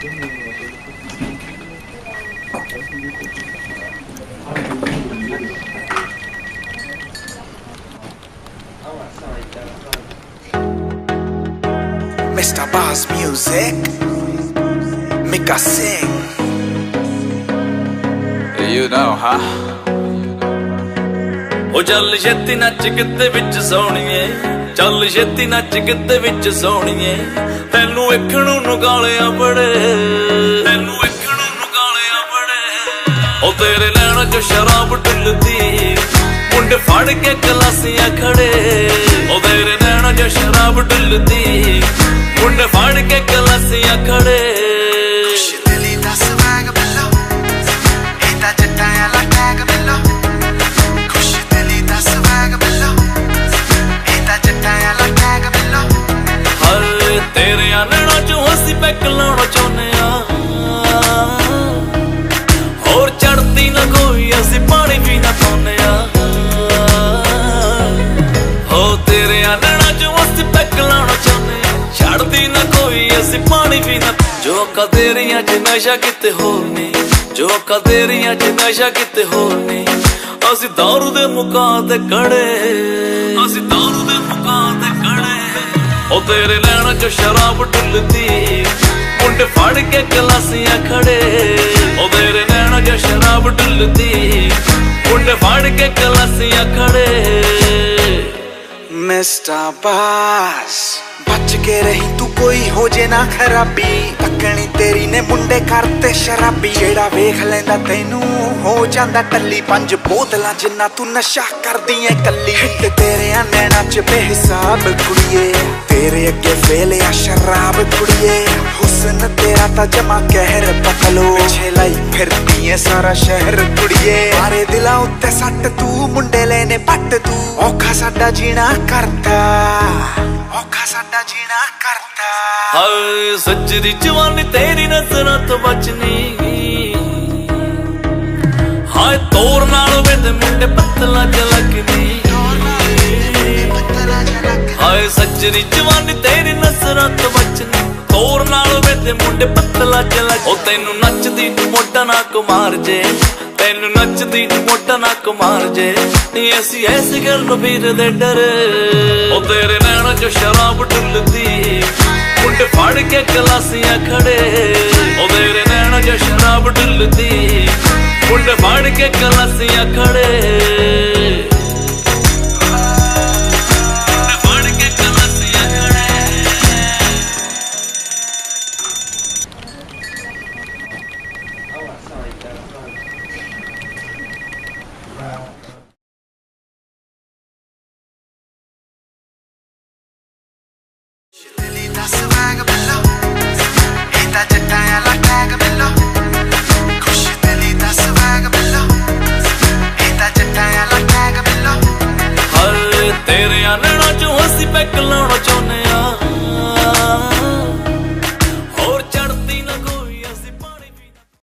Mr. Boss Music, Mika Singh. You know, huh? ओ चल छेती नच किते विच सोहणीए, चल छेती नच किते विच सोहणीए, तैनू वेखण नूं गालियां बड़े, तैनू वेखण नूं गालियां बड़े। ओ तेरे नैणां च शराब ढुलदी, मुंडे फड़ के गलासियां खड़े। ओ तेरे नैणां च शराब ढुलदी, मुंडे फड़ के गलासियां खड़े। पैक लाना चाहने होर चढ़ती ना कोई असी पानी भी ना पाने हो तेरे आनना जो असी पैक लाना चाहने चढ़ती ना कोई असी पानी भी ना। जो कदेरियां च नशा किते होर नहीं, जो कदेरियां च नशा किते होर नहीं, असी दारू दे मुकां ते कड़े, असी दारू दे मुकां ते कड़े। ओ तेरे नैणां च शराब ढुलदी, मुंडे फड़ के गलासियां खड़े। ओ तेरे नैणां च शराब ढुलदी, मुंडे फड़ के गलासियां खड़े। मिस्टर बास बच के रही तू कोई हो जे ना खराबी, तकनी तेरी ने मुंडे करते शराबी। जेड़ा वेख लैंदा तैनू हो जांदा टल्ली, 5 बोतलां जिन्ना तू नशा करदी ऐ कल्ली। हिट तेरे नैणां च बेहिसाब कुड़िए, तेरे अगे फेल आ शराब कुड़िए। हुस्न तेरा ता जमा कहर पकलो, पिछे लाई फिरदी ऐ सारा शहर कुड़िए। मारे दिलां उत्ते सट तू, मुंडे लेने पट तू, औखा साडा जीना करता, औखा साडा जीना करता। हाय सच्ची जवानी तेरी नजरां तो बचनी, हाय तोर नाल वेंदे मुंडे पत्तला झलकनी। हाय सच्ची जवानी तेरी नजरां तो बचनी, तोर नाल वेंदे मुंडे पत्तला झलक। ओ तैनू नचदी नूं मोटा ना कुमार जे, तैनू नचदी नूं मोटा ना कुमार जे, ऐसी ऐसी गल नूं फिर दे डरे। ओ तेरे नैणां च शराब ढुलदी, मुंडे फड़ के गलासियां खड़े। ओ तेरे नैणां च शराब ढुलदी, मुंडे फड़ के गलासियां खड़े। मुंडे फड़ के गलासियां खड़े।